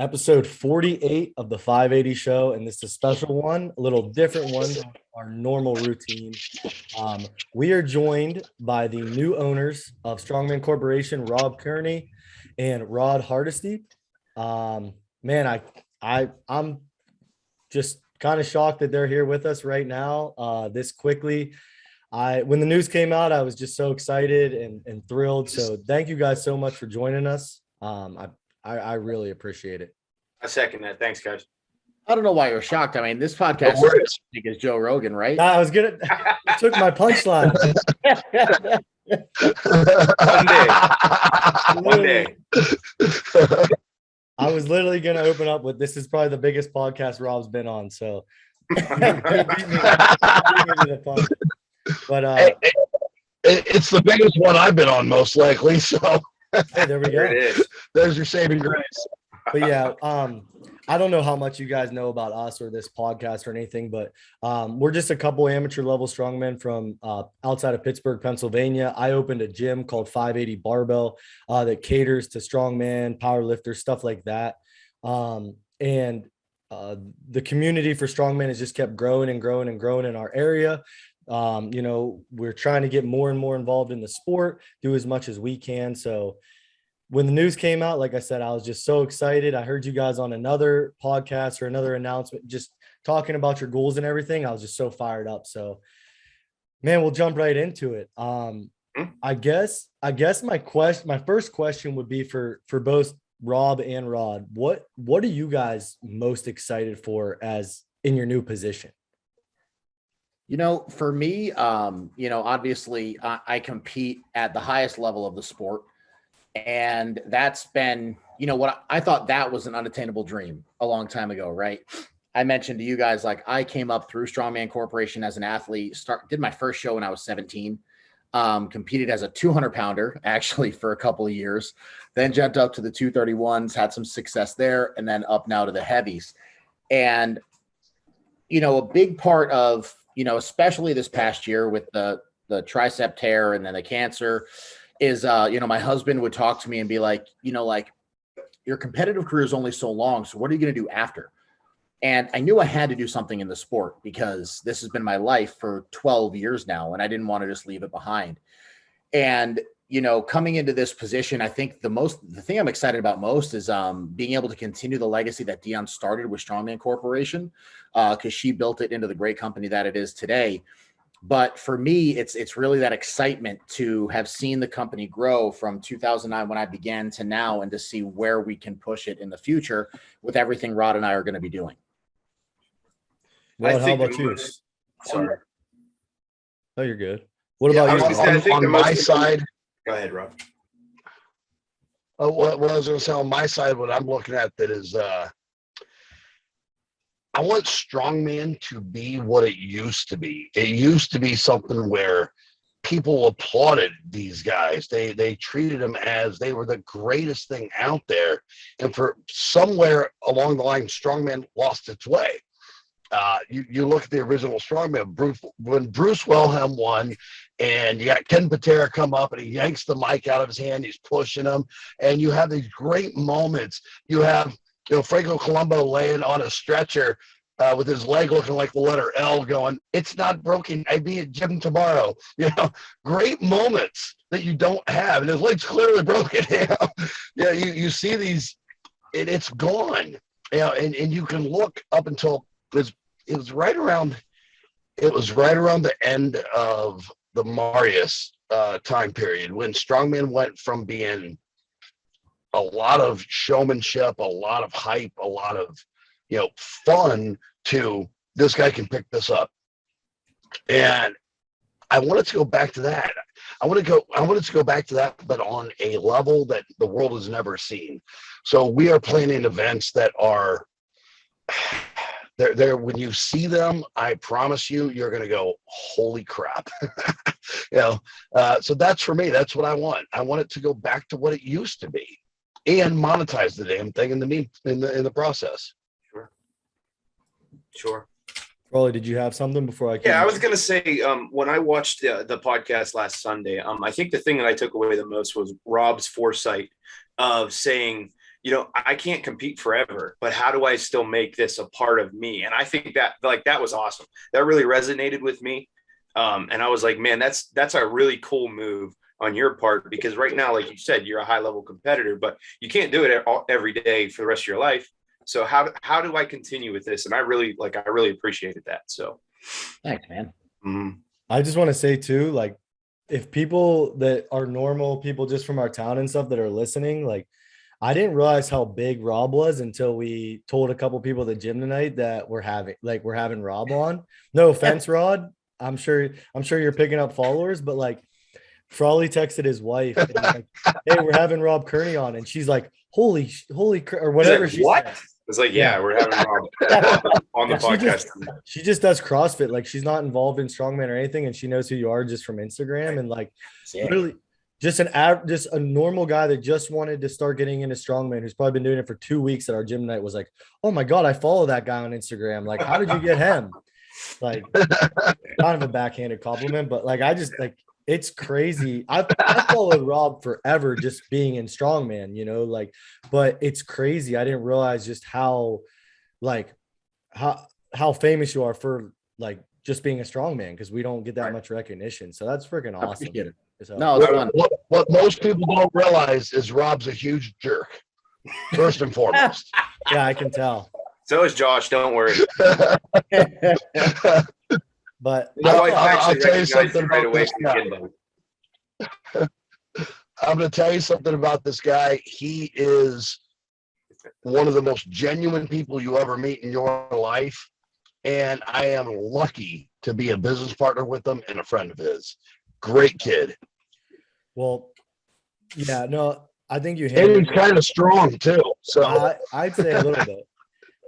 Episode 48 of the 580 show, and this is a special one, a little different one from our normal routine. We are joined by the new owners of Strongman Corporation, Rob Kearney and Rod Hardesty. Man, I'm just kind of shocked that they're here with us right now, this quickly. When the news came out, I was just so excited and thrilled. So thank you guys so much for joining us. I really appreciate it. I second that. Thanks, guys. I don't know why you're shocked. I mean, this podcast is Joe Rogan, right? I was gonna took my punchline. One day. I was literally gonna open up with this is probably the biggest podcast Rob's been on. So but it's the biggest one I've been on, most likely. So hey, there we go. There it is. There's your saving grace. But yeah, I don't know how much you guys know about us or this podcast or anything, but we're just a couple amateur level strongmen from outside of Pittsburgh, Pennsylvania. I opened a gym called 580 Barbell that caters to strongman, power lifters, stuff like that. And the community for strongman has just kept growing and growing and growing in our area. We're trying to get more and more involved in the sport, do as much as we can. So when the news came out, like I said, I was just so excited. I heard you guys on another podcast or another announcement, just talking about your goals and everything. I was just so fired up. So, man, we'll jump right into it. I guess my first question would be for both Rob and Rod. What are you guys most excited for as in your new position? For me, obviously I compete at the highest level of the sport. And that's been, what I thought that was an unattainable dream a long time ago, right? I mentioned to you guys, like I came up through Strongman Corporation as an athlete, did my first show when I was 17, competed as a 200-pounder actually for a couple of years, then jumped up to the 231s, had some success there, and then up now to the heavies. And, a big part of, especially this past year with the tricep tear and then the cancer, is, my husband would talk to me and be like, your competitive career is only so long. So what are you going to do after? And I knew I had to do something in the sport because this has been my life for 12 years now. And I didn't want to just leave it behind. And, coming into this position, I think the thing I'm excited about most is being able to continue the legacy that Dion started with Strongman Corporation, because she built it into the great company that it is today. But for me, it's really that excitement to have seen the company grow from 2009 when I began to now, and to see where we can push it in the future with everything Rod and I are going to be doing. Well, how about you? Sorry. Oh, you're good. What about you? On my side? Go ahead, Rob. What I was going to say on my side, what I'm looking at that is I want strongman to be what it used to be. It used to be something where people applauded these guys. They treated them as they were the greatest thing out there. And for somewhere along the line, strongman lost its way. You look at the original strongman, when Bruce Wilhelm won, and you got Ken Patera come up and he yanks the mic out of his hand, he's pushing him, and you have these great moments. You have Franco Columbo laying on a stretcher with his leg looking like the letter L going, it's not broken. I'd be at gym tomorrow. Great moments that you don't have. And his leg's clearly broken. You see these, it's gone. And you can look up until it was right around the end of the Marius time period when strongman went from being a lot of showmanship, a lot of hype, a lot of, fun to this guy can pick this up. And I wanted to go back to that. I wanted to go back to that, but on a level that the world has never seen. So we are planning events that are there. When you see them, I promise you're going to go, holy crap. So that's for me. That's what I want. I want it to go back to what it used to be and monetize the damn thing in the process. Sure. Rolly, did you have something before I? Yeah, I was going to say, when I watched the podcast last Sunday, I think the thing that I took away the most was Rob's foresight of saying, I can't compete forever, but how do I still make this a part of me? And I think that that was awesome. That really resonated with me. And I was like, man, that's a really cool move on your part, because right now, like you said, you're a high level competitor, but you can't do it every day for the rest of your life. So how do I continue with this? And I really appreciated that. So thanks, man. I just want to say too, like, if people that are normal people just from our town and stuff that are listening, like, I didn't realize how big Rob was until we told a couple people at the gym tonight that we're having Rob on. No offense, Rod. I'm sure you're picking up followers, but like, Frawley texted his wife and he's like, "Hey, we're having Rob Kearney on," and she's like, "Holy," or whatever she what? said. It's like, yeah, we're having Rob on the podcast. She just does CrossFit. Like, she's not involved in Strongman or anything, and she knows who you are just from Instagram. And like, literally, just a normal guy that just wanted to start getting into Strongman, who's probably been doing it for 2 weeks at our gym night, was like, "Oh my God, I follow that guy on Instagram. Like, how did you get him?" Like, kind of a backhanded compliment, but like, I just like, it's crazy. I followed Rob forever just being in Strongman, like, but it's crazy. I didn't realize just how famous you are for like just being a strongman, because we don't get that much recognition. So that's freaking awesome. No, it's fun. What most people don't realize is Rob's a huge jerk, first and foremost. Yeah, I can tell. So is Josh. Don't worry. But I'll tell you something about this guy. I'm going to tell you something about this guy. He is one of the most genuine people you ever meet in your life. And I am lucky to be a business partner with him and a friend of his. Great kid. Well, yeah, no, I think you and he's kind of strong too. So I'd say a little bit.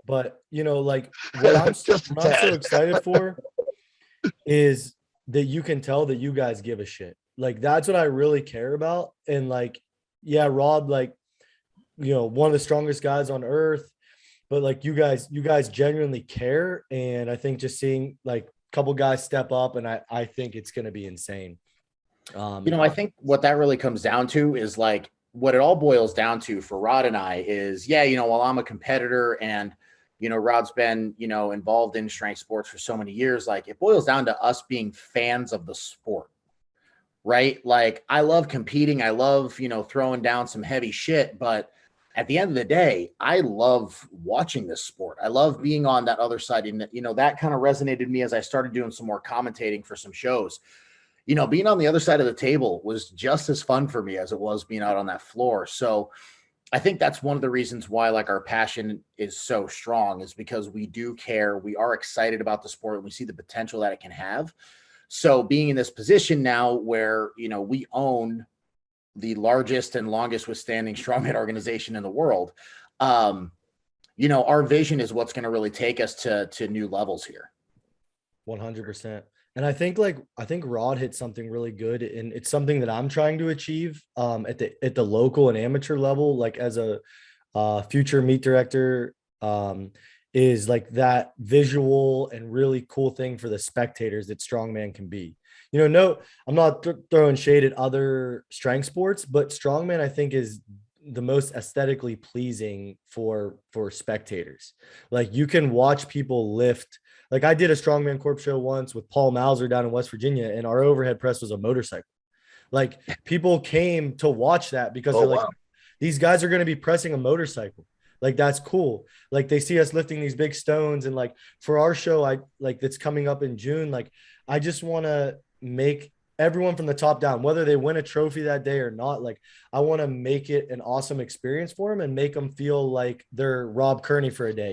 But, like, what I'm so excited for is that you can tell that you guys give a shit. Like, that's what I really care about. And like, yeah, Rob, like, one of the strongest guys on earth, but like, you guys genuinely care. And I think just seeing like a couple guys step up, and I think it's going to be insane. I think what that really comes down to is like, what it all boils down to for Rod and I is, while I'm a competitor and, Rod's been, involved in strength sports for so many years, like, it boils down to us being fans of the sport, right? Like, I love competing. I love, throwing down some heavy shit, but at the end of the day, I love watching this sport. I love being on that other side. And, that kind of resonated me as I started doing some more commentating for some shows. Being on the other side of the table was just as fun for me as it was being out on that floor. So I think that's one of the reasons why like our passion is so strong, is because we do care. We are excited about the sport and we see the potential that it can have. So being in this position now where, we own the largest and longest withstanding strongman organization in the world, our vision is what's going to really take us to new levels here. 100%. And I think Rod hit something really good, and it's something that I'm trying to achieve at the local and amateur level, like as a future meet director, is like that visual and really cool thing for the spectators that strongman can be. No, I'm not throwing shade at other strength sports, but strongman I think is the most aesthetically pleasing for spectators. Like, you can watch people lift. Like, I did a Strongman Corp show once with Paul Mauser down in West Virginia, and our overhead press was a motorcycle. Like, people came to watch that because they're like, these guys are going to be pressing a motorcycle. Like, that's cool. Like, they see us lifting these big stones. And like, for our show, that's coming up in June, like, I just want to make everyone from the top down, whether they win a trophy that day or not, like, I want to make it an awesome experience for them and make them feel like they're Rob Kearney for a day,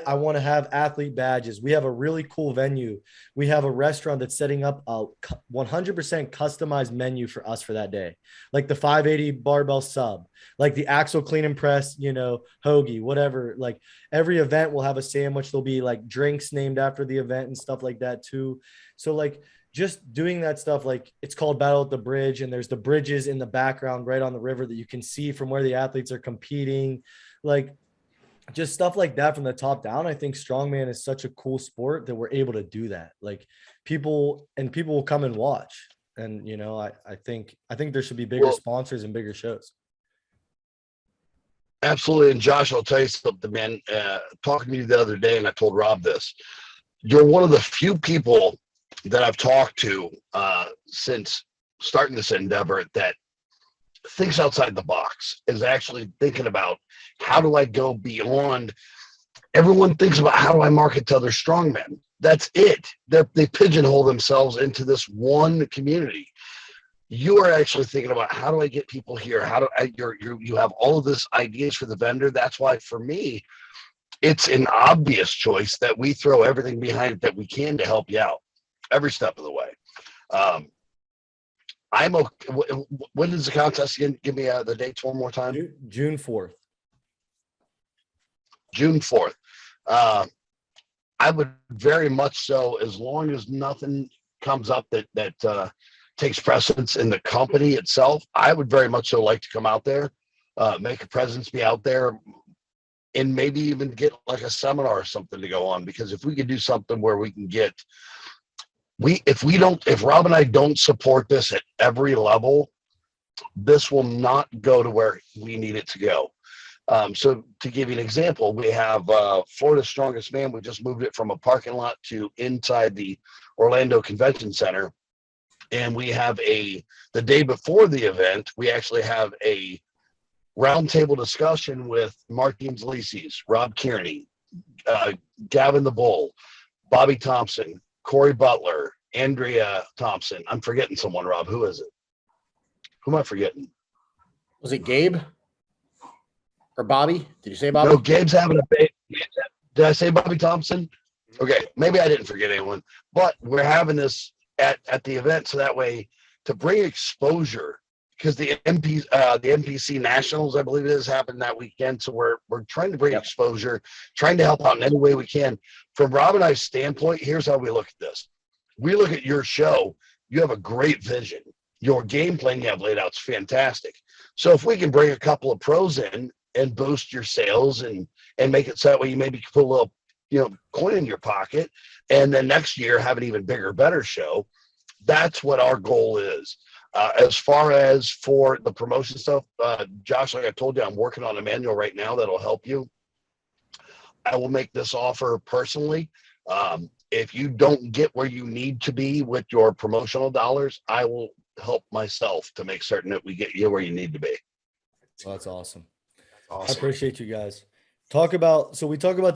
I want to have athlete badges. We have a really cool venue. We have a restaurant that's setting up a 100% customized menu for us for that day. Like the 580 barbell sub, like the axle clean and press, hoagie, whatever. Like, every event will have a sandwich. There'll be like drinks named after the event and stuff like that too. So like, just doing that stuff, like, it's called Battle at the Bridge, and there's the bridges in the background right on the river that you can see from where the athletes are competing. Like, just stuff like that from the top down. I think strongman is such a cool sport that we're able to do that. Like, people will come and watch. And, I think there should be bigger sponsors and bigger shows. Absolutely. And Josh, I'll tell you something, man. Talking to you the other day, and I told Rob this. You're one of the few people that I've talked to since starting this endeavor that thinks outside the box, is actually thinking about how do I go beyond. Everyone thinks about how do I market to other strongmen. That's it. They pigeonhole themselves into this one community. You are actually thinking about how do I get people here? How do I, you have all of this ideas for the vendor. That's why for me, it's an obvious choice that we throw everything behind it that we can to help you out every step of the way. I'm okay. When is the contest again? Give me the dates one more time. June 4th. June 4th. I would very much so, as long as nothing comes up that takes precedence in the company itself, I would very much so like to come out there, make a presence, be out there, and maybe even get like a seminar or something to go on. Because if we could do something where we can get, if Rob and I don't support this at every level, this will not go to where we need it to go. So to give you an example, we have Florida's Strongest Man. We just moved it from a parking lot to inside the Orlando Convention Center. And we have the day before the event, we actually have a roundtable discussion with Mark Lisies, Rob Kearney, Gavin the Bull, Bobby Thompson, Corey Butler, Andrea Thompson. I'm forgetting someone, Rob. Who is it? Who am I forgetting? Was it Gabe or Bobby? Did you say Bobby? No, Gabe's having a baby. Did I say Bobby Thompson? Okay, maybe I didn't forget anyone, but we're having this at the event, so that way to bring exposure, because the NPC Nationals, I believe it is, happened that weekend. So we're trying to bring exposure, trying to help out in any way we can. From Rob and I's standpoint, here's how we look at this. We look at your show. You have a great vision. Your game plan you have laid out is fantastic. So if we can bring a couple of pros in and boost your sales and make it so that way you maybe put a little, coin in your pocket, and then next year have an even bigger, better show. That's what our goal is. As far as for the promotion stuff, Josh, like I told you, I'm working on a manual right now that'll help you. I will make this offer personally. If you don't get where you need to be with your promotional dollars, I will help myself to make certain that we get you where you need to be. Well, that's awesome. Awesome. I appreciate you guys. We talk about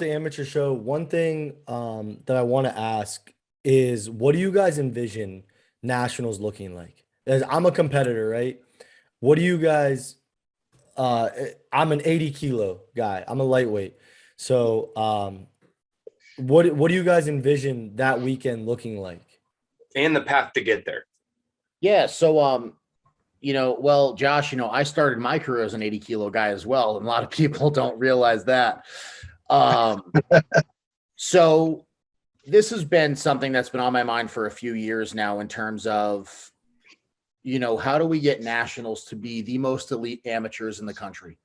the amateur show. One thing that I want to ask is, what do you guys envision nationals looking like? As I'm a competitor, right? What do you guys, I'm an 80 kilo guy. I'm a lightweight. So what do you guys envision that weekend looking like? And the path to get there. Yeah. So, well, Josh, I started my career as an 80 kilo guy as well. And a lot of people don't realize that. So this has been something that's been on my mind for a few years now, in terms of, how do we get nationals to be the most elite amateurs in the country?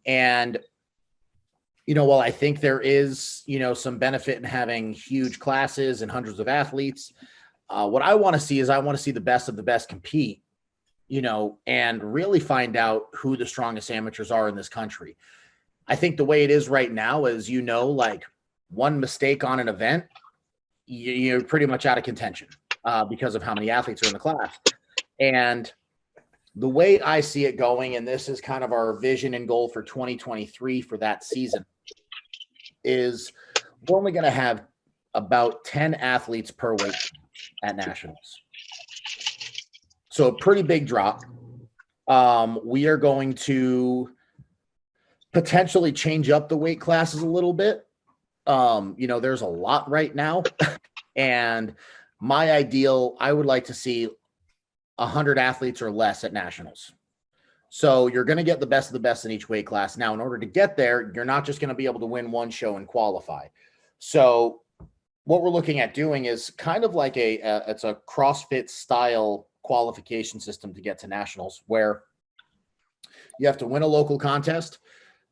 And, while I think there is, some benefit in having huge classes and hundreds of athletes, what I want to see is the best of the best compete, and really find out who the strongest amateurs are in this country. I think the way it is right now is, like one mistake on an event, you're pretty much out of contention because of how many athletes are in the class. And the way I see it going, and this is kind of our vision and goal for 2023 for that season, is we're only going to have about 10 athletes per weight at nationals. So a pretty big drop. We are going to potentially change up the weight classes a little bit. There's a lot right now. And my ideal, I would like to see 100 athletes or less at nationals. So you're going to get the best of the best in each weight class. Now, in order to get there, you're not just going to be able to win one show and qualify. So what we're looking at doing is kind of like it's a CrossFit style qualification system to get to nationals, where you have to win a local contest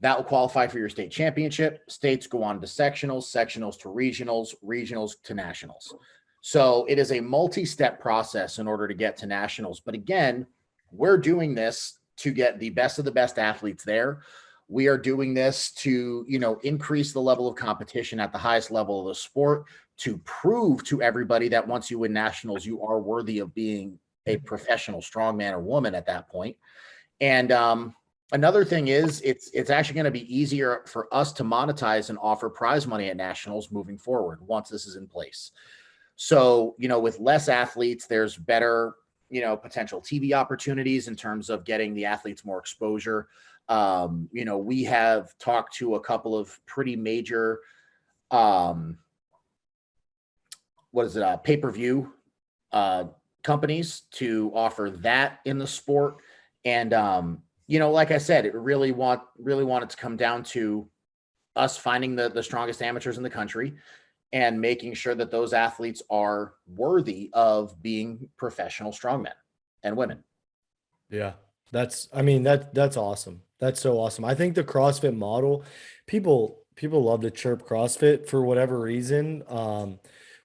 that will qualify for your state championship. States go on to sectionals, sectionals to regionals, regionals to nationals. So it is a multi-step process in order to get to nationals. But again, we're doing this to get the best of the best athletes there, We are doing this to, increase the level of competition at the highest level of the sport, to prove to everybody that once you win nationals, you are worthy of being a professional strongman or woman at that point. And another thing is it's actually going to be easier for us to monetize and offer prize money at nationals moving forward once this is in place. So, with less athletes, there's better, potential TV opportunities in terms of getting the athletes more exposure. We have talked to a couple of pretty major, pay-per-view companies to offer that in the sport. And, like I said, it really wanted to come down to us finding the strongest amateurs in the country and making sure that those athletes are worthy of being professional strongmen and women. Yeah. That's awesome. That's so awesome. I think the CrossFit model, people love to chirp CrossFit for whatever reason.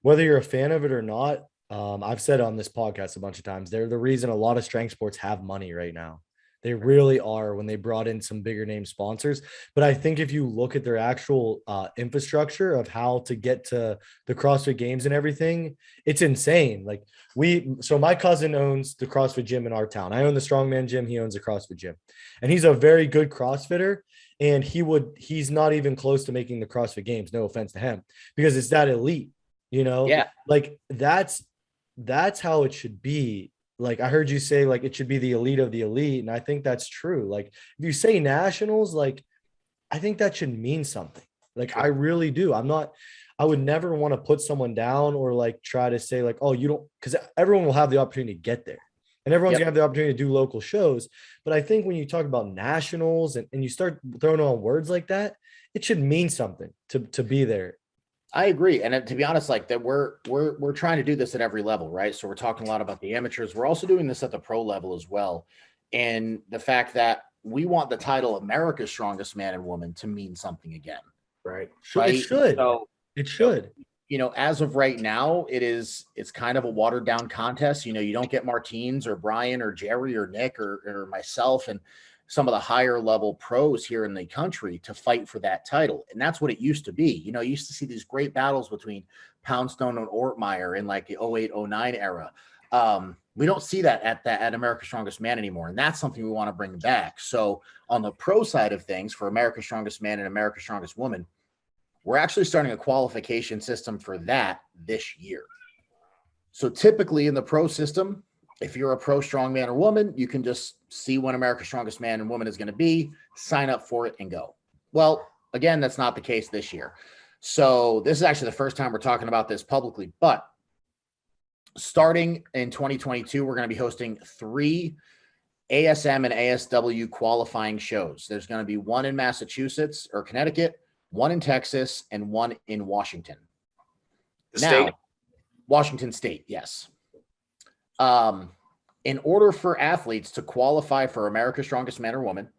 Whether you're a fan of it or not, I've said on this podcast a bunch of times, they're the reason a lot of strength sports have money right now. They really are, when they brought in some bigger name sponsors. But I think if you look at their actual infrastructure of how to get to the CrossFit Games and everything, it's insane. Like so my cousin owns the CrossFit gym in our town. I own the Strongman gym. He owns a CrossFit gym, and he's a very good CrossFitter. And he's not even close to making the CrossFit Games. No offense to him, because it's that elite, Yeah. like that's how it should be. Like I heard you say, like it should be the elite of the elite. And I think that's true. Like if you say nationals, like I think that should mean something. Like I really do. I would never want to put someone down or like try to say like, oh, you don't, because everyone will have the opportunity to get there and everyone's gonna have the opportunity to do local shows. But I think when you talk about nationals and you start throwing on words like that, it should mean something to be there. I agree. And to be honest, like that we're trying to do this at every level, right? So we're talking a lot about the amateurs. We're also doing this at the pro level as well. And the fact that we want the title America's Strongest Man and Woman to mean something again. Right. It should. So, It should. As of right now, it's kind of a watered down contest. You don't get Martins or Brian or Jerry or Nick or myself and some of the higher level pros here in the country to fight for that title. And that's what it used to be. You used to see these great battles between Poundstone and Ortmeyer in like the 08-09 era. We don't see that at America's Strongest Man anymore. And that's something we want to bring back. So on the pro side of things for America's Strongest Man and America's Strongest Woman, we're actually starting a qualification system for that this year. So typically in the pro system, if you're a pro strongman or woman, you can just see when America's Strongest Man and Woman is going to be, sign up for it and go. Well, again, that's not the case this year. So this is actually the first time we're talking about this publicly, but starting in 2022, we're going to be hosting 3 ASM and ASW qualifying shows. There's going to be one in Massachusetts or Connecticut, one in Texas, and one in Washington. State? Washington State, yes. In order for athletes to qualify for America's Strongest Man or Woman,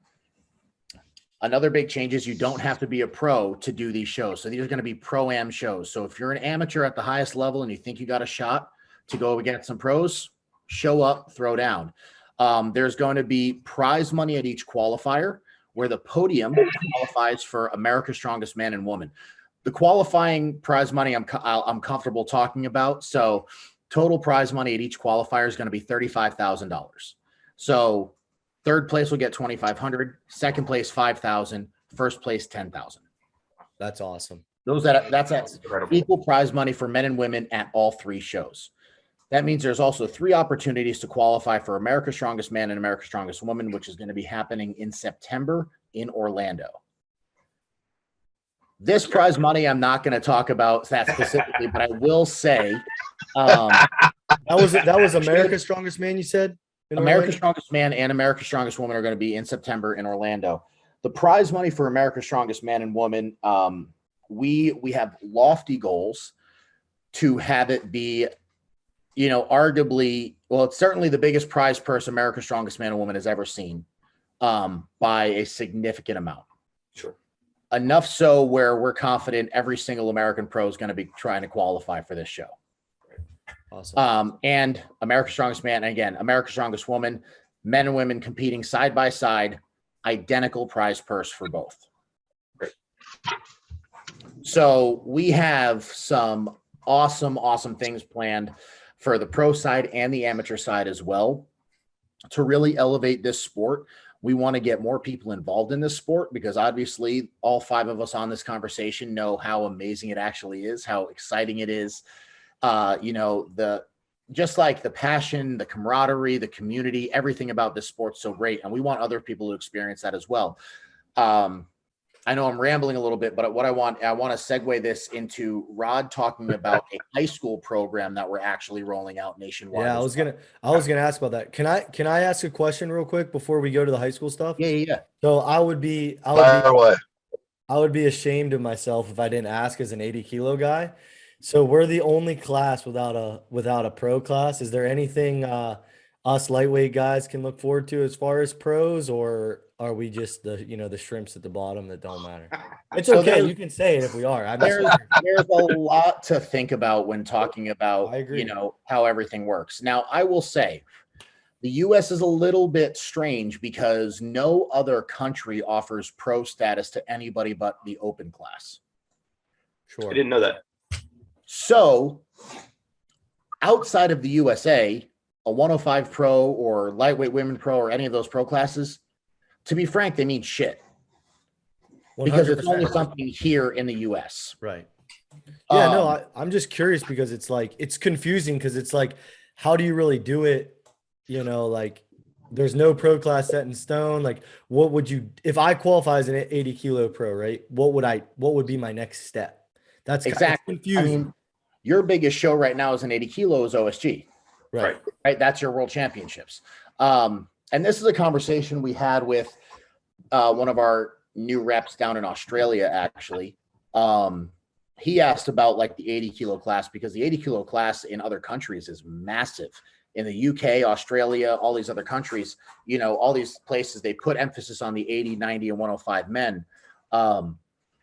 another big change is you don't have to be a pro to do these shows. So these are going to be pro-am shows. So if you're an amateur at the highest level and you think you got a shot to go against some pros, show up, throw down. There's going to be prize money at each qualifier, where the podium qualifies for America's Strongest Man and Woman. The qualifying prize money I'm comfortable talking about. So total prize money at each qualifier is going to be $35,000. So third place will get $2,500, second place $5,000, first place $10,000. That's awesome. That's incredible. Equal prize money for men and women at all 3 shows. That means there's also 3 opportunities to qualify for America's Strongest Man and America's Strongest Woman, which is going to be happening in September in Orlando. This prize money, I'm not going to talk about that specifically, but I will say that was America's Strongest Man, you said? America's Strongest Man and America's Strongest Woman are going to be in September in Orlando. The prize money for America's Strongest Man and Woman, we have lofty goals to have it be, arguably, well, it's certainly the biggest prize purse America's Strongest Man and Woman has ever seen, by a significant amount. Sure. Enough so where we're confident every single American pro is going to be trying to qualify for this show. Awesome. And America's Strongest Man, and again, America's Strongest Woman, men and women competing side by side. identical prize purse for both. So we have some awesome things planned for the pro side and the amateur side as well to really elevate this sport. We want to get more people involved in this sport because obviously all 5 of us on this conversation know how amazing it actually is, how exciting it is. Just like the passion, the camaraderie, the community, everything about this sport's so great. And we want other people to experience that as well. I know I'm rambling a little bit, but what I want to segue this into Rod talking about a high school program that we're actually rolling out nationwide. Yeah, I was gonna ask about that. Can I ask a question real quick before we go to the high school stuff? Yeah. So I would be ashamed of myself if I didn't ask as an 80 kilo guy. So we're the only class without a pro class. Is there anything us lightweight guys can look forward to as far as pros, or are we just the shrimps at the bottom that don't matter? It's okay. You can say it if we are. There's a lot to think about when talking about, how everything works. Now, I will say the U.S. is a little bit strange because no other country offers pro status to anybody but the open class. Sure. I didn't know that. So outside of the USA, a 105 pro or lightweight women pro or any of those pro classes, to be frank, they mean shit. 100%. Because it's only something here in the US. Right. Yeah, no, I'm just curious because it's like, it's confusing because it's like, how do you really do it? Like there's no pro class set in stone. Like what would you, if I qualify as an 80 kilo pro, right? What would be my next step? That's exactly confusing. I mean, your biggest show right now is an 80 kilo is OSG. Right. That's your world championships. And this is a conversation we had with one of our new reps down in Australia, actually. He asked about like the 80 kilo class because the 80 kilo class in other countries is massive. In the UK, Australia, all these other countries, all these places, they put emphasis on the 80, 90, and 105 men.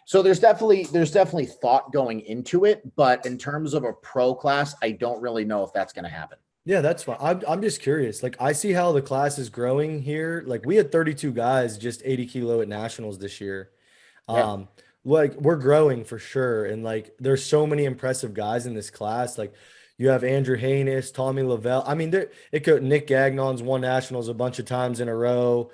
So there's definitely thought going into it, but in terms of a pro class, I don't really know if that's going to happen. Yeah, that's fine. I'm just curious. Like I see how the class is growing here. Like we had 32 guys just 80 kilo at nationals this year. Yeah. Like we're growing for sure. And like, there's so many impressive guys in this class. Like you have Andrew Haynes, Tommy Lavelle. I mean, Nick Gagnon's won nationals a bunch of times in a row.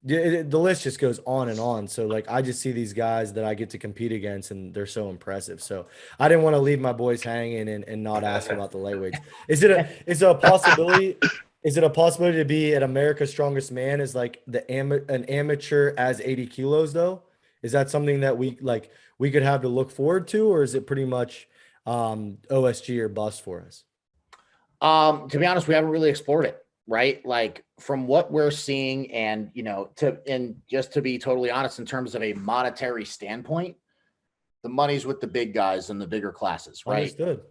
The list just goes on and on. So like, I just see these guys that I get to compete against and they're so impressive. So I didn't want to leave my boys hanging and not ask about the lightweights. Is it a possibility? Is it a possibility to be at America's Strongest Man as like an amateur as 80 kilos though? Is that something that we could have to look forward to, or is it pretty much OSG or bust for us? To be honest, we haven't really explored it. Right. Like from what we're seeing and, just to be totally honest, in terms of a monetary standpoint, the money's with the big guys and the bigger classes. Right. Understood.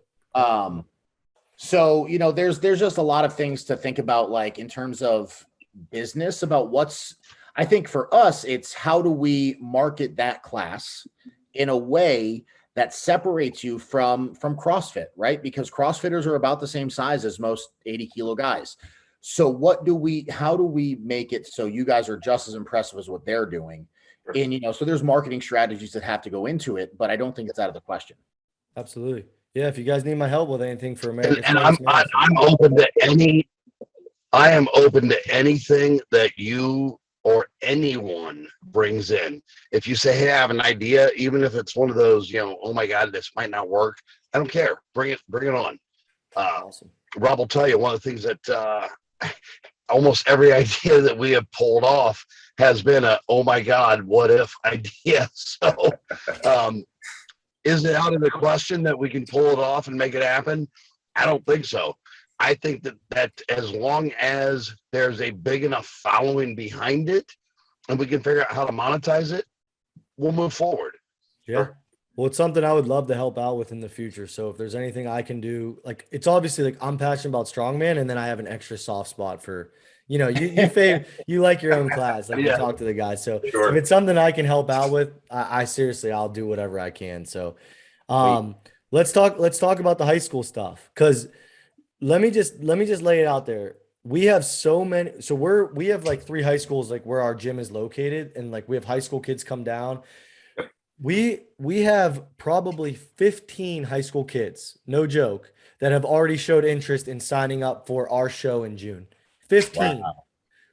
So, there's just a lot of things to think about, like in terms of business about I think for us, it's how do we market that class in a way that separates you from CrossFit, right? Because CrossFitters are about the same size as most 80 kilo guys. So how do we make it so you guys are just as impressive as what they're doing? And, so there's marketing strategies that have to go into it, but I don't think it's out of the question. Absolutely. Yeah. If you guys need my help with anything for America. And I'm open to I am open to anything that you or anyone brings in. If you say, hey, I have an idea, even if it's one of those, oh my God, this might not work. I don't care. Bring it on. Awesome. Rob will tell you one of the things that almost every idea that we have pulled off has been a, oh my God, what if idea. So is it out of the question that we can pull it off and make it happen? I don't think so. I think that as long as there's a big enough following behind it and we can figure out how to monetize it, we'll move forward. Yeah. Well, it's something I would love to help out with in the future. So if there's anything I can do, like it's obviously like I'm passionate about strongman, and then I have an extra soft spot for, you like your own class, like you talk to the guys. So if it's something I can help out with, I seriously, I'll do whatever I can. So let's talk about the high school stuff. Cause let me just lay it out there. we have so many. So we have like 3 high schools, like where our gym is located. And like we have high school kids come down. We have probably 15 high school kids, no joke, that have already showed interest in signing up for our show in June. 15. Wow.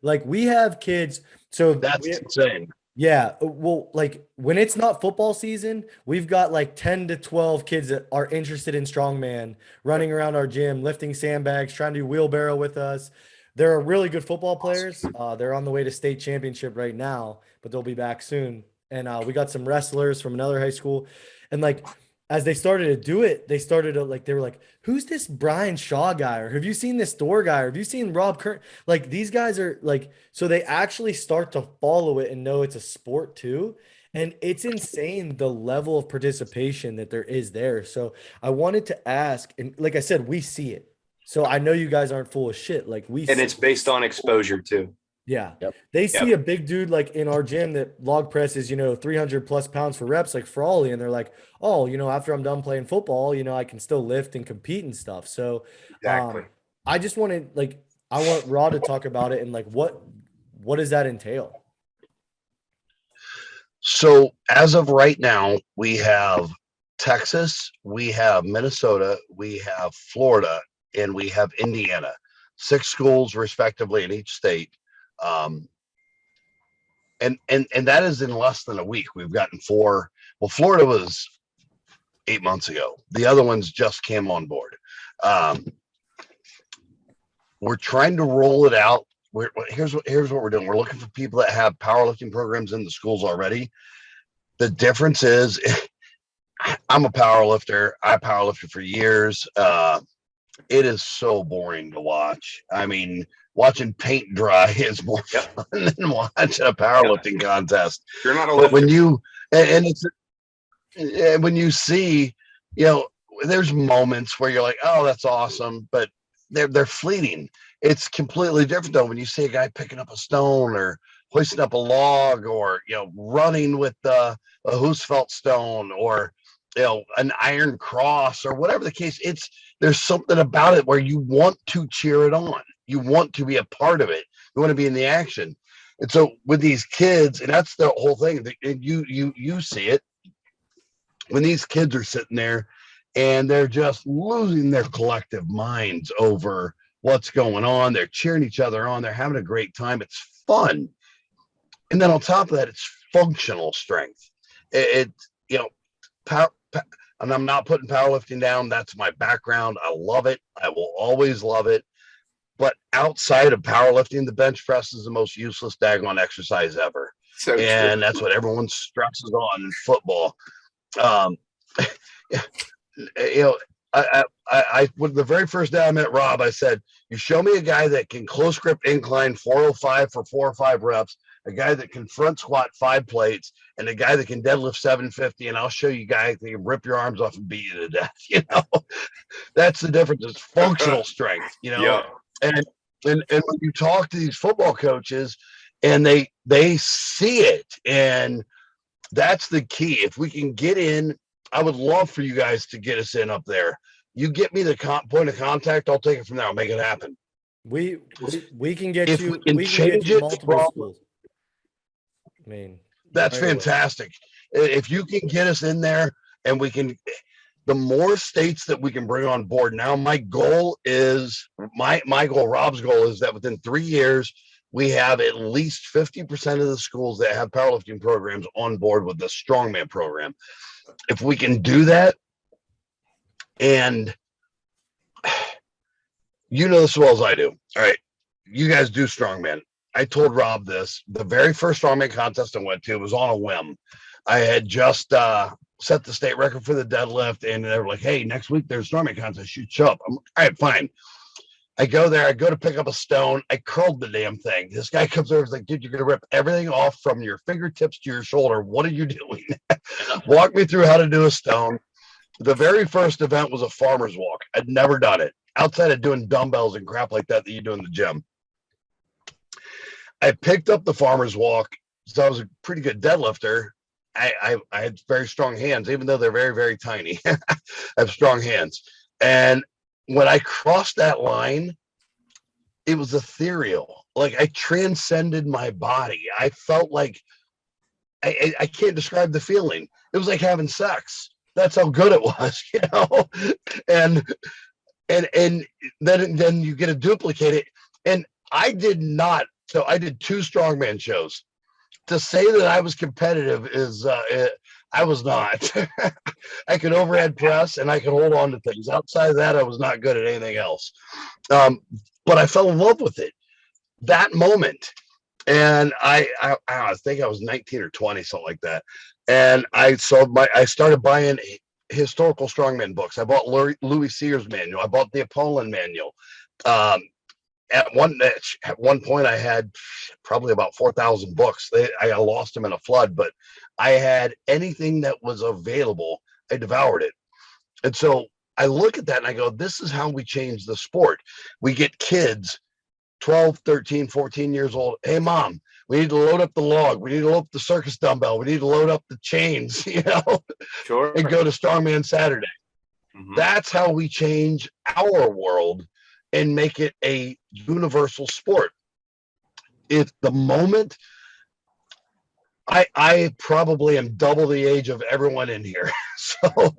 Like we have kids. So That's insane. yeah, well, like when it's not football season, we've got like 10 to 12 kids that are interested in strongman, running around our gym, lifting sandbags, trying to do wheelbarrow with us. They're really good football players. They're on the way to state championship right now, but they'll be back soon. And we got some wrestlers from another high school. And like as they started to do it, they started to like, they were like, who's this Brian Shaw guy? Or have you seen this Thor guy? Or have you seen Rob Kern? Like these guys are like, so they actually start to follow it and know it's a sport too. And it's insane the level of participation that there is there. So I wanted to ask, and like I said, we see it. So I know you guys aren't full of shit. Like we And see it's based on exposure too. yeah. Yep. They see a big dude like in our gym that log presses, 300 plus pounds for reps, like Frawley, and they're like, oh, after I'm done playing football, I can still lift and compete and stuff. So Exactly. I just wanted I want Rod to talk about it and like what does that entail? So as of right now, we have Texas, we have Minnesota, we have Florida, and we have Indiana. 6 schools respectively in each state. And that is in less than a week. We've gotten 4. Well, Florida was 8 months ago. The other ones just came on board. We're trying to roll it out. Here's what we're doing. We're looking for people that have powerlifting programs in the schools already. The difference is I'm a powerlifter. I powerlifted for years. It is so boring to watch. I mean, watching paint dry is more fun than watching a powerlifting contest. You're not a But lifter. when you when you see, there's moments where you're like, oh, that's awesome, but they're fleeting. It's completely different though when you see a guy picking up a stone or hoisting up a log or running with a Husfeld stone or an iron cross or whatever the case. There's something about it where you want to cheer it on. You want to be a part of it. You want to be in the action. And so with these kids, and that's the whole thing. And you see it when these kids are sitting there and they're just losing their collective minds over what's going on. They're cheering each other on. They're having a great time. It's fun. And then on top of that, it's functional strength. And I'm not putting powerlifting down. That's my background. I love it. I will always love it. But outside of powerlifting, the bench press is the most useless daggone exercise ever. And that's what everyone stresses on in football. I the very first day I met Rob, I said, you show me a guy that can close grip incline 405 for 4 or 5 reps, a guy that can front squat 5 plates, and a guy that can deadlift 750, and I'll show you guys that can rip your arms off and beat you to death. That's the difference. It's functional strength, And when you talk to these football coaches and they see it, and that's the key. If we can get in, I would love for you guys to get us in up there. You get me the point of contact, I'll take it from there. I'll make it happen. We can get if you. We can change it multiple schools. I mean, that's fantastic. If you can get us in there, and we can, the more states that we can bring on board. Now, my goal is my goal. Rob's goal is that within 3 years, we have at least 50% of the schools that have powerlifting programs on board with the Strongman program. If we can do that, and this as well as I do. All right, you guys do Strongman. I told Rob this. The very first Strongman contest I went to was on a whim. I had just set the state record for the deadlift, and they were like, hey, next week there's a Strongman contest. You show up. I'm like, all right, fine. I go there. I go to pick up a stone. I curled the damn thing. This guy comes over. He's like, dude, you're going to rip everything off from your fingertips to your shoulder. What are you doing? Walk me through how to do a stone. The very first event was a farmer's walk. I'd never done it outside of doing dumbbells and crap like that you do in the gym. I picked up the farmer's walk. So I was a pretty good deadlifter. I had very strong hands, even though they're very, very tiny. I have strong hands. And when I crossed that line, it was ethereal. Like I transcended my body. I felt like I can't describe the feeling. It was like having sex. That's how good it was, you know. And then you get to duplicate it. And I did not. So I did 2 strongman shows. To say that I was competitive is I was not. I could overhead press and I could hold on to things. Outside of that, I was not good at anything else. But I fell in love with it that moment. And I think I was 19 or 20, something like that. And I started buying historical strongman books. I bought Louis Sears manual. I bought the Apollon manual. At one point, I had probably about 4,000 books. I lost them in a flood, but I had anything that was available. I devoured it. And so I look at that and I go, this is how we change the sport. We get kids 12, 13, 14 years old. Hey, mom, we need to load up the log. We need to load up the circus dumbbell. We need to load up the chains, you know, Sure. and go to Strongman Saturday. Mhm. That's how we change our world and make it a universal sport. If the moment I probably am double the age of everyone in here. So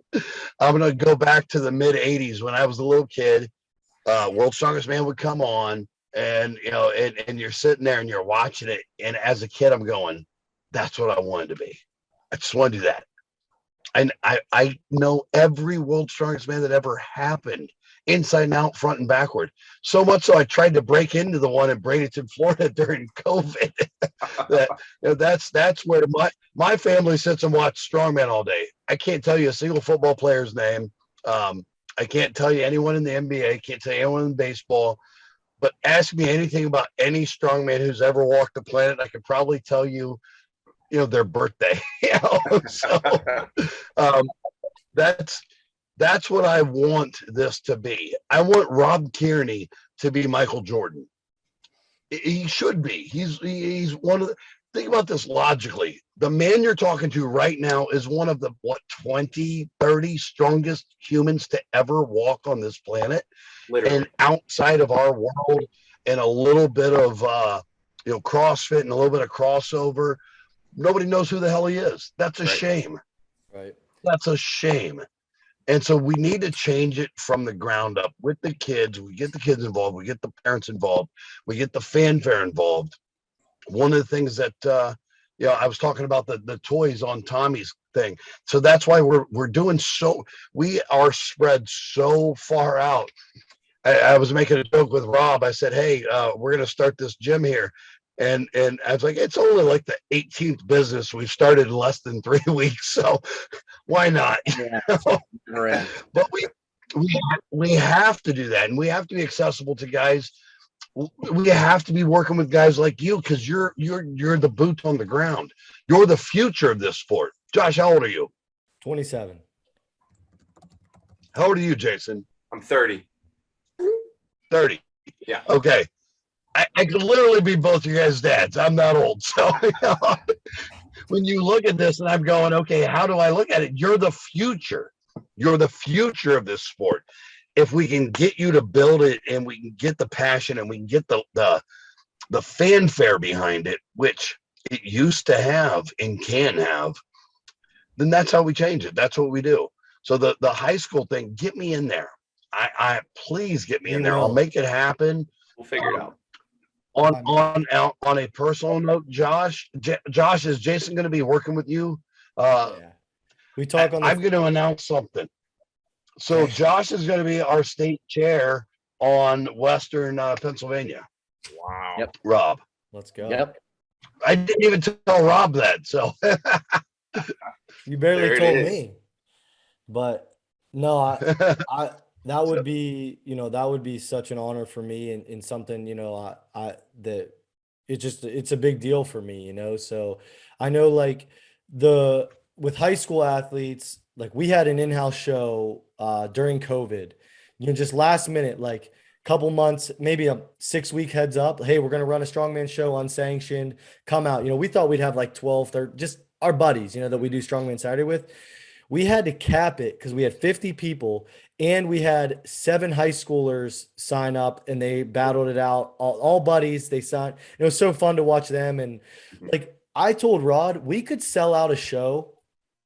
I'm going to go back to the mid 80s when I was a little kid. World's Strongest Man would come on, and you know, and you're sitting there and you're watching it. And as a kid, I'm going, that's what I wanted to be. I just want to do that. And I know every World's Strongest Man that ever happened, inside and out, front and backward. So much so I tried to break into the one in Bradenton, Florida during COVID. That's where my family sits and watch strongman all day. I can't tell you a single football player's name. I can't tell you anyone in the NBA. Can't tell you anyone in baseball. But ask me anything about any strongman who's ever walked the planet. I could probably tell you, you know, their birthday. You know? So that's what I want this to be. I want Rob Kearney to be Michael Jordan. He should be. He's one of the. Think about this logically. The man you're talking to right now is one of the 20, 30 strongest humans to ever walk on this planet. Literally. And outside of our world, and a little bit of CrossFit and a little bit of crossover, nobody knows who the hell he is. That's a Right. shame. Right. That's a shame. And so we need to change it from the ground up with the kids. We get the kids involved. We get the parents involved. We get the fanfare involved. One of the things that, I was talking about the toys on Tommy's thing. So that's why we're doing we are spread so far out. I was making a joke with Rob. I said, hey, we're going to start this gym here. And I was like, it's only like the 18th business. We've started in less than 3 weeks. So why not? Yeah. Right. But we have to do that. And we have to be accessible to guys. We have to be working with guys like you, because you're the boots on the ground. You're the future of this sport. Josh, how old are you? 27. How old are you, Jason? I'm 30. 30. Yeah. Okay. I could literally be both your guys' dads. I'm not old. So when you look at this and I'm going, okay, how do I look at it? You're the future. You're the future of this sport. If we can get you to build it, and we can get the passion, and we can get the fanfare behind it, which it used to have and can have, then that's how we change it. That's what we do. So the high school thing, get me in there. I please get me in there. I'll make it happen. We'll figure it out. On a personal note, Josh, is Jason going to be working with you? Yeah. We talk on. I'm going to announce something. So Josh is going to be our state chair on Western Pennsylvania. Wow. Yep. Rob. Let's go. Yep. I didn't even tell Rob that. So You barely There it told is. me. But no, I that would be, that would be such an honor for me, and something, that it's a big deal for me, So I know, like, with high school athletes, like, we had an in-house show during COVID, just last minute, like couple months, maybe a 6-week heads up. Hey, we're going to run a strongman show unsanctioned. Come out. We thought we'd have like 12, 13, just our buddies, that we do Strongman Saturday with. we had to cap it because we had 50 people and we had 7 high schoolers sign up and they battled it out. All buddies, they signed. It was so fun to watch them. And like I told Rod, we could sell out a show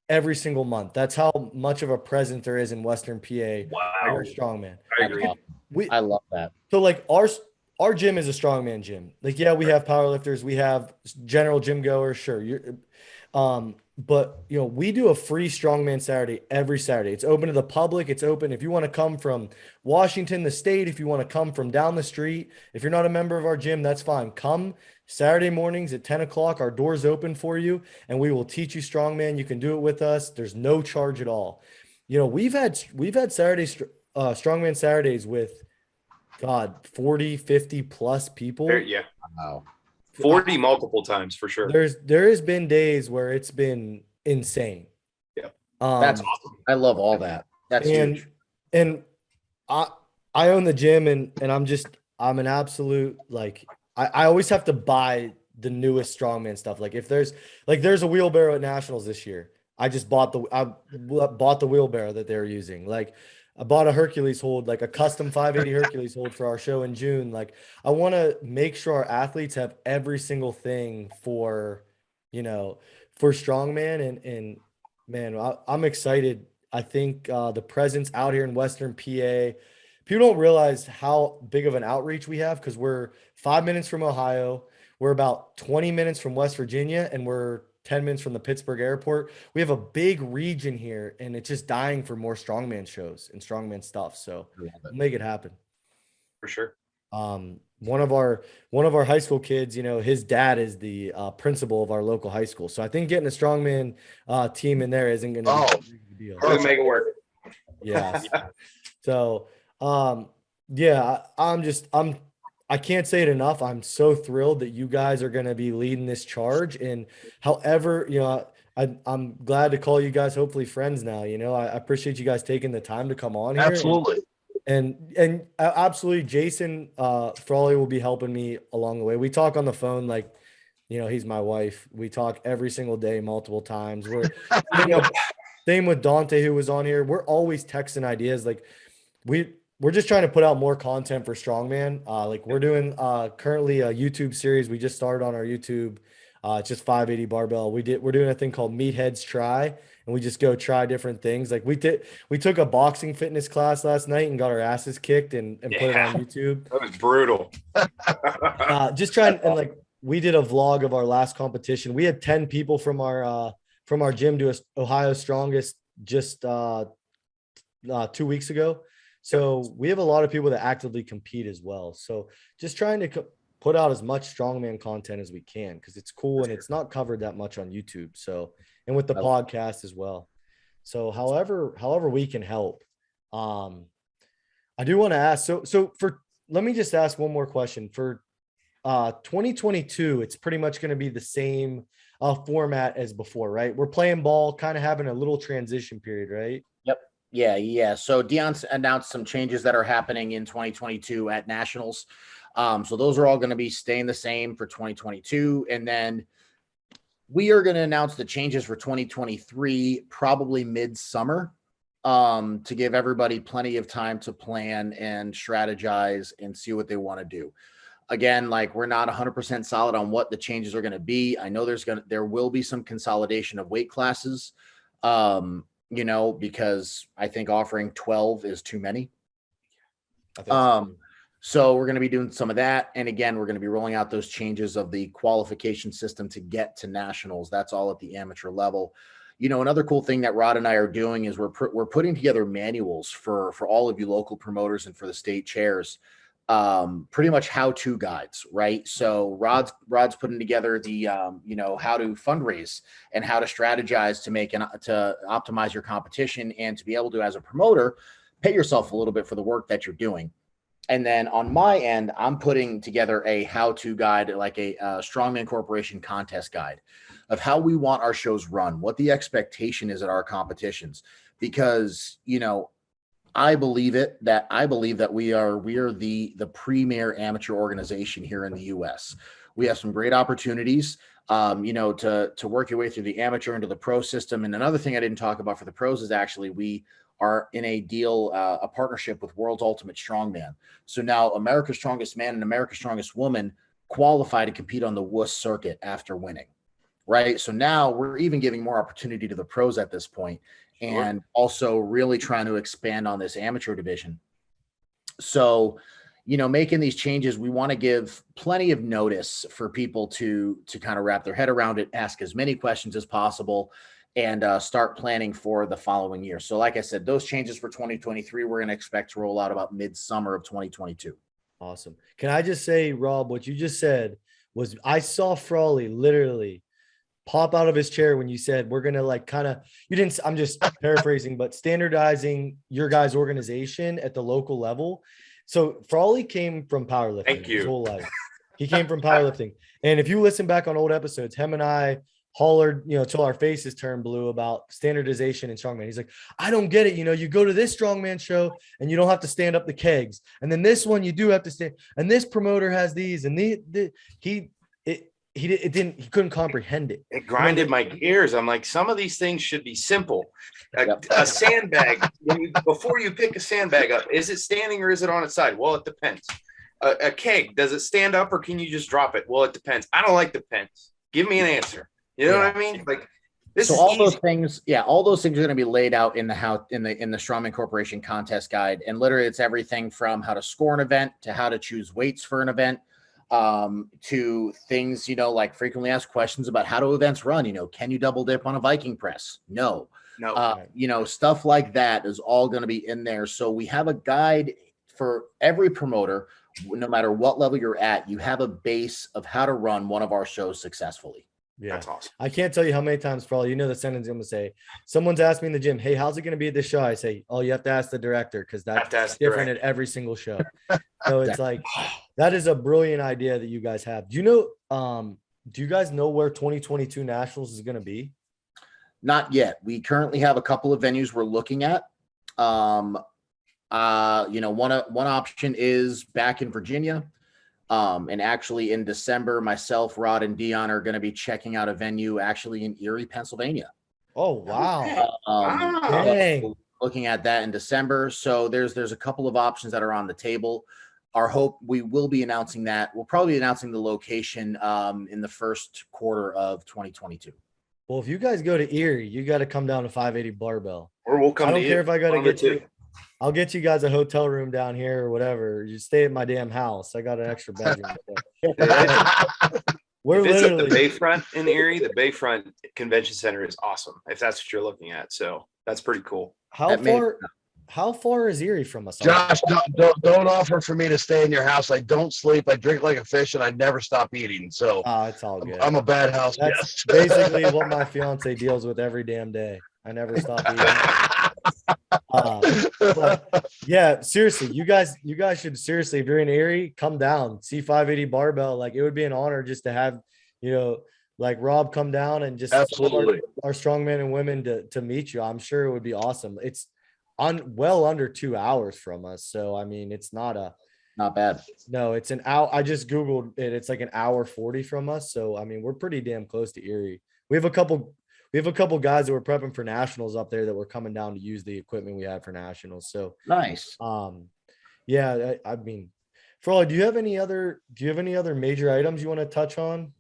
every single month. That's how much of a presence there is in Western PA. Wow. For strongman. I agree. I love that. So like our gym is a strongman gym. Like, yeah, we have powerlifters, we have general gym goers, sure. But you know, we do a free strongman Saturday every Saturday. It's open to the public. It's open if you want to come from Washington, the state, if you want to come from down the street. If you're not a member of our gym, that's fine. Come Saturday mornings at 10 o'clock. Our doors open for you, and we will teach you strongman. You can do it with us. There's no charge at all. You know, we've had Saturdays, strongman Saturdays with God, 40, 50 plus people. Yeah. Wow. 40 multiple times for sure. There has been days where it's been insane. Yeah. That's awesome. I love all that. That's huge. And I own the gym and I'm an absolute, like, I always have to buy the newest strongman stuff. Like if there's a wheelbarrow at nationals this year, I bought the wheelbarrow that they're using. Like I bought a Hercules hold, like a custom 580 Hercules hold for our show in June. Like I want to make sure our athletes have every single thing for strongman and man, I'm excited. I think the presence out here in Western PA, people don't realize how big of an outreach we have because we're 5 minutes from Ohio. We're about 20 minutes from West Virginia and we're 10 minutes from the Pittsburgh airport. We have a big region here and it's just dying for more strongman shows and strongman stuff. So we'll make it happen. For sure. One of our high school kids, you know, his dad is the principal of our local high school. So I think getting a strongman team in there isn't going to be a big deal. We'll make it work. Yeah. So, yeah, I can't say it enough. I'm so thrilled that you guys are going to be leading this charge. And however, you know, I'm glad to call you guys hopefully friends now. You know, I appreciate you guys taking the time to come on here. Absolutely. And absolutely, Jason Frawley will be helping me along the way. We talk on the phone like, you know, he's my wife. We talk every single day, multiple times. Same with Dante, who was on here. We're always texting ideas. Like we're just trying to put out more content for strongman. Like we're doing currently a YouTube series. We just started on our YouTube. It's just 580 barbell. We're doing a thing called Meatheads Try, and we just go try different things. Like we took a boxing fitness class last night and got our asses kicked and put it on YouTube. That was brutal. Just trying, and like we did a vlog of our last competition. We had 10 people from our gym to Ohio Strongest just 2 weeks ago. So we have a lot of people that actively compete as well. So just trying to put out as much strongman content as we can because it's cool and it's not covered that much on YouTube. So, and with the podcast as well. So however we can help. I do want to ask, let me just ask one more question for 2022. It's pretty much going to be the same format as before, right? We're playing ball, kind of having a little transition period, right? Yep. Yeah. So Deion's announced some changes that are happening in 2022 at nationals. So those are all going to be staying the same for 2022. And then we are going to announce the changes for 2023, probably midsummer, to give everybody plenty of time to plan and strategize and see what they want to do. Again, like we're not 100% solid on what the changes are going to be. I know there will be some consolidation of weight classes, you know, because I think offering 12 is too many. So we're going to be doing some of that. And again, we're going to be rolling out those changes of the qualification system to get to nationals. That's all at the amateur level. You know, another cool thing that Rod and I are doing is we're putting together manuals for all of you local promoters and for the state chairs, pretty much how-to guides, right? So Rod's putting together the, you know, how to fundraise and how to strategize to optimize your competition and to be able to, as a promoter, pay yourself a little bit for the work that you're doing. And then on my end, I'm putting together a how-to guide, like a Strongman Corporation contest guide of how we want our shows run, what the expectation is at our competitions. Because, you know, I believe that we are the premier amateur organization here in the U.S. We have some great opportunities. to work your way through the amateur into the pro system. And another thing I didn't talk about for the pros is actually we are in a deal, a partnership with World's Ultimate Strongman. So now America's Strongest Man and America's Strongest Woman qualify to compete on the WUS circuit after winning, right? So now we're even giving more opportunity to the pros at this point, and also really trying to expand on this amateur division. So, making these changes, we want to give plenty of notice for people to kind of wrap their head around it, ask as many questions as possible, and start planning for the following year. So like I said, those changes for 2023, we're going to expect to roll out about midsummer of 2022. Awesome. Can I just say, Rob, what you just said was, I saw Frawley literally pop out of his chair when you said, we're going to I'm just paraphrasing, but standardizing your guys' organization at the local level. So Frawley came from powerlifting. Thank you. His whole life. He came from powerlifting. And if you listen back on old episodes, him and I hollered, till our faces turned blue about standardization in strongman. He's like, I don't get it. You go to this strongman show and you don't have to stand up the kegs. And then this one, you do have to stand. And this promoter has these, and he couldn't comprehend it. It grinded my gears. I'm like, some of these things should be simple. A sandbag, before you pick a sandbag up, is it standing or is it on its side? Well, it depends. A keg, does it stand up or can you just drop it? Well, it depends. I don't like depends. Give me an answer. You know what I mean? Like, this so is all easy. those things, all those things are going to be laid out in the Strongman Corporation contest guide. And literally it's everything from how to score an event to how to choose weights for an event, to things, like frequently asked questions about how do events run, can you double dip on a Viking press? No. Stuff like that is all going to be in there. So we have a guide for every promoter, no matter what level you're at. You have a base of how to run one of our shows successfully. Yeah, that's awesome. I can't tell you how many times, for all the sentence I'm going to say, someone's asked me in the gym, hey, how's it going to be at this show? I say, oh, you have to ask the director, because that's different at every single show. So it's like, that is a brilliant idea that you guys have. Do you guys know where 2022 Nationals is going to be? Not yet. We currently have a couple of venues we're looking at. One option is back in Virginia. And actually in December, myself, Rod, and Dion are going to be checking out a venue actually in Erie, Pennsylvania. Oh, wow. So looking at that in December. So there's a couple of options that are on the table. Our hope, we will be announcing that. We'll probably be announcing the location in the first quarter of 2022. Well, if you guys go to Erie, you got to come down to 580 Barbell. Or we'll come. I don't to care you. if I got to get you. I'll get you guys a hotel room down here or whatever. You stay at my damn house. I got an extra bedroom. We're if it's literally at the Bayfront in Erie. The Bayfront Convention Center is awesome, if that's what you're looking at. So that's pretty cool. How far is Erie from us? Josh, don't offer for me to stay in your house. I don't sleep. I drink like a fish, and I never stop eating. So it's all good. I'm a bad house. That's basically what my fiance deals with every damn day. I never stop eating. But yeah, seriously, you guys should seriously, if you're in Erie, come down, see 580 Barbell. Like, it would be an honor just to have, like Rob come down and just absolutely our strongmen and women to meet you. I'm sure it would be awesome. It's well under 2 hours from us. So, I mean, it's not bad. No, it's an hour. I just Googled it. It's like an hour 40 from us. So, I mean, we're pretty damn close to Erie. We have a couple guys that were prepping for nationals up there that were coming down to use the equipment we had for nationals. So nice. Yeah, I mean, Frawley, do you have any other major items you want to touch on?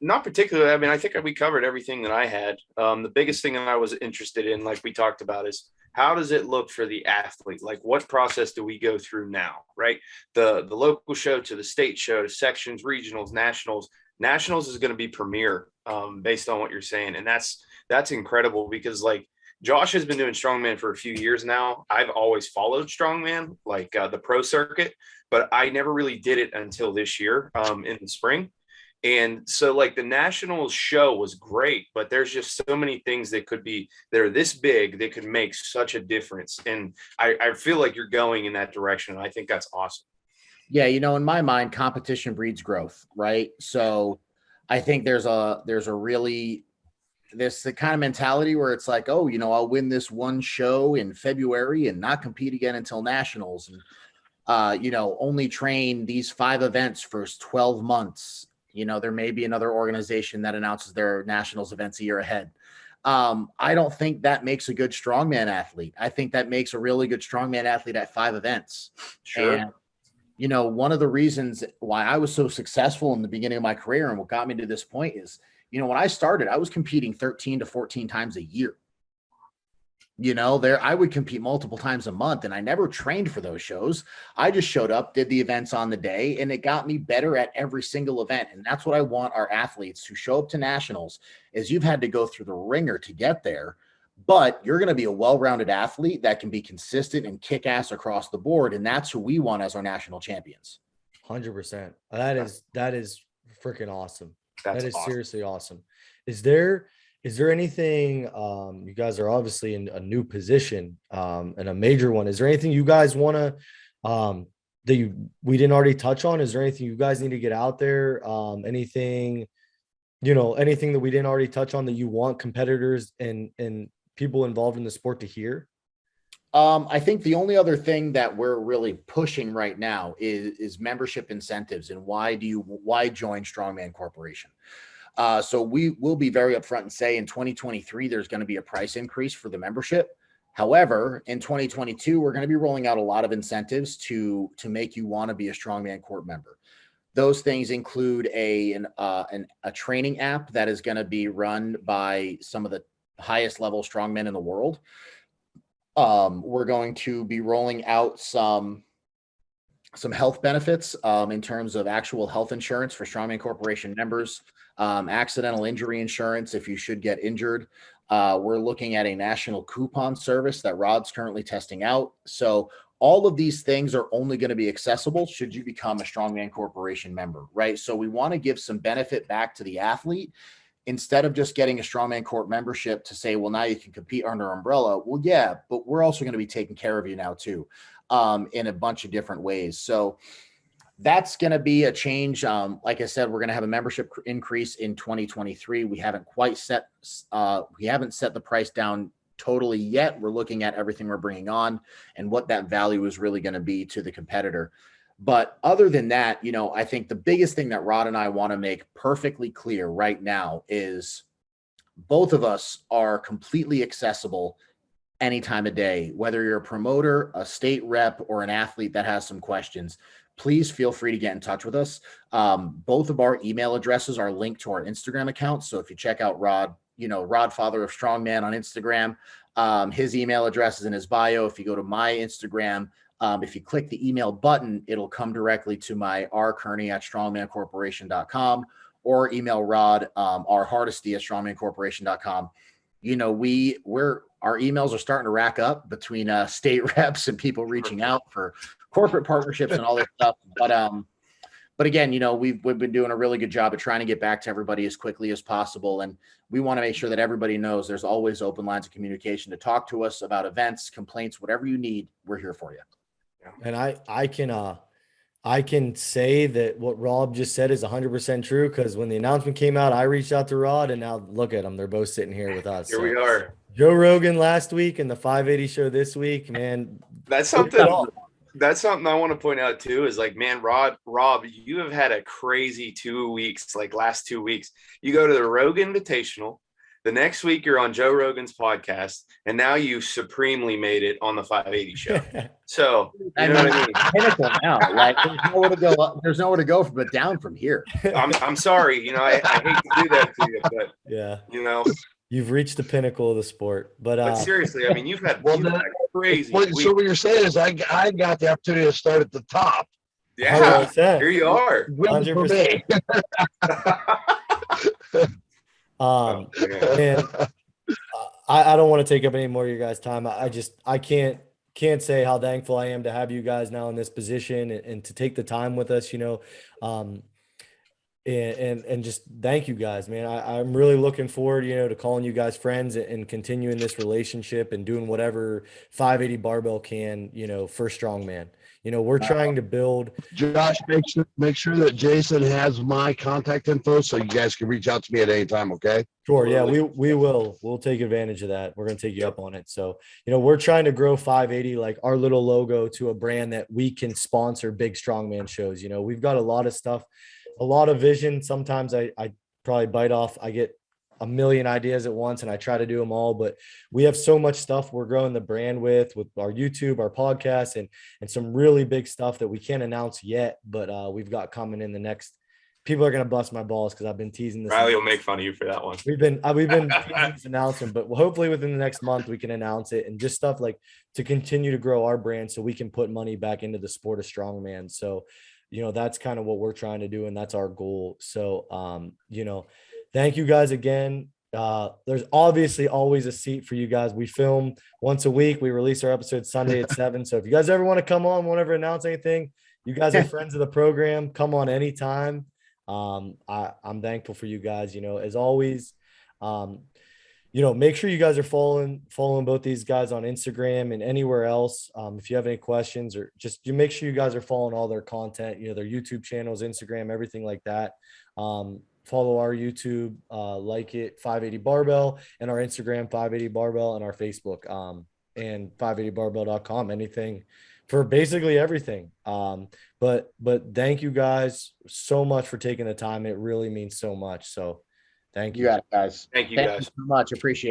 Not particularly. I mean, I think we covered everything that I had. The biggest thing that I was interested in, like we talked about, is how does it look for the athlete? Like, what process do we go through now, right? The local show to the state show to sections, regionals, nationals. Nationals is going to be premier based on what you're saying. And that's incredible, because like Josh has been doing strongman for a few years now. I've always followed strongman, like the pro circuit, but I never really did it until this year in the spring. And so like the nationals show was great, but there's just so many things that are this big, that could make such a difference. And I feel like you're going in that direction. And I think that's awesome. Yeah, in my mind, competition breeds growth, right? So I think there's the kind of mentality where it's like, oh, I'll win this one show in February and not compete again until nationals, and only train these 5 events for 12 months. There may be another organization that announces their nationals events a year ahead. I don't think that makes a good strongman athlete. I think that makes a really good strongman athlete at 5 events. Sure. And, one of the reasons why I was so successful in the beginning of my career and what got me to this point is, when I started, I was competing 13 to 14 times a year. I would compete multiple times a month, and I never trained for those shows. I just showed up, did the events on the day, and it got me better at every single event. And that's what I want our athletes who show up to nationals is you've had to go through the ringer to get there, but you're going to be a well-rounded athlete that can be consistent and kick ass across the board. And that's who we want as our national champions. 100%. That is freaking awesome. That's that is awesome. Seriously awesome. Is there anything, you guys are obviously in a new position, and a major one. Is there anything you guys want to, we didn't already touch on? Is there anything you guys need to get out there? Anything that we didn't already touch on that you want competitors and people involved in the sport to hear? I think the only other thing that we're really pushing right now is membership incentives and why join Strongman Corporation. So we will be very upfront and say in 2023, there's going to be a price increase for the membership. However, in 2022, we're going to be rolling out a lot of incentives to make you want to be a Strongman Corp member. Those things include a training app that is going to be run by some of the highest level strongmen in the world. We're going to be rolling out some health benefits in terms of actual health insurance for Strongman Corporation members, accidental injury insurance if you should get injured. We're looking at a national coupon service that Rod's currently testing out. So all of these things are only going to be accessible should you become a Strongman Corporation member, right? So we want to give some benefit back to the athlete instead of just getting a Strongman Corp membership to say, well, now you can compete under our umbrella. Well, yeah, but we're also going to be taking care of you now too, in a bunch of different ways. So that's going to be a change. Like I said, we're going to have a membership increase in 2023. We haven't set the price down totally yet. We're looking at everything we're bringing on and what that value is really going to be to the competitor. But other than that, I think the biggest thing that Rod and I want to make perfectly clear right now is both of us are completely accessible any time of day, whether you're a promoter, a state rep, or an athlete that has some questions. Please feel free to get in touch with us. Both of our email addresses are linked to our Instagram account. So if you check out Rod, Rod Father of Strongman on Instagram, his email address is in his bio. If you go to my Instagram, if you click the email button, it'll come directly to my rkearney@strongmancorporation.com or email Rod, rhardesty@strongmancorporation.com. Our emails are starting to rack up between state reps and people reaching out for corporate partnerships and all that stuff. But again, we've been doing a really good job of trying to get back to everybody as quickly as possible. And we want to make sure that everybody knows there's always open lines of communication to talk to us about events, complaints, whatever you need. We're here for you. And I can say that what Rob just said is 100% true, because when the announcement came out, I reached out to Rod, and now look at them. They're both sitting here with us. Here we are. Joe Rogan last week and the 580 show this week, man. That's something I want to point out too, is like, man, Rob, you have had a crazy 2 weeks, like last 2 weeks. You go to the Rogan Invitational. The next week you're on Joe Rogan's podcast, and now you supremely made it on the 580 show. So you know what I mean? Pinnacle now. Like there's nowhere to go but down from here. I'm sorry, I hate to do that to you, but yeah, you've reached the pinnacle of the sport. But seriously, I mean, you've had crazy. So what you're saying is I got the opportunity to start at the top. Yeah, 100%. Here you are. 100%. And I don't want to take up any more of your guys' time. I can't say how thankful I am to have you guys now in this position and to take the time with us, and just thank you guys, man. I'm really looking forward, to calling you guys friends and continuing this relationship and doing whatever 580 Barbell can, for Strongman. We're trying to build. Josh, make sure that Jason has my contact info so you guys can reach out to me at any time. Okay. Sure. Yeah, we will. We'll take advantage of that. We're going to take you up on it. So, we're trying to grow 580, like our little logo, to a brand that we can sponsor big strongman shows. We've got a lot of stuff a lot of vision. Sometimes I probably bite off. I get a million ideas at once and I try to do them all, but we have so much stuff we're growing the brand with our YouTube, our podcast, and some really big stuff that we can't announce yet, but we've got coming in the next. People are going to bust my balls because I've been teasing this. Riley will make fun of you for that one. We've been teasing this announcement, but hopefully within the next month we can announce it, and just stuff like to continue to grow our brand so we can put money back into the sport of strongman. So, that's kind of what we're trying to do, and that's our goal. So, thank you guys again. There's obviously always a seat for you guys. We film once a week. We release our episode Sunday at 7. So if you guys ever want to come on, won't ever announce anything, you guys are friends of the program. Come on anytime. I'm thankful for you guys, as always. Make sure you guys are following both these guys on Instagram and anywhere else. If you have any questions, or just you make sure you guys are following all their content, their YouTube channels, Instagram, everything like that. Follow our YouTube, like it 580 Barbell, and our Instagram 580 Barbell, and our Facebook, and 580barbell.com, anything for basically everything. But thank you guys so much for taking the time. It really means so much. So thank you. You got it, guys. Thank you Thank guys you so much. Appreciate it.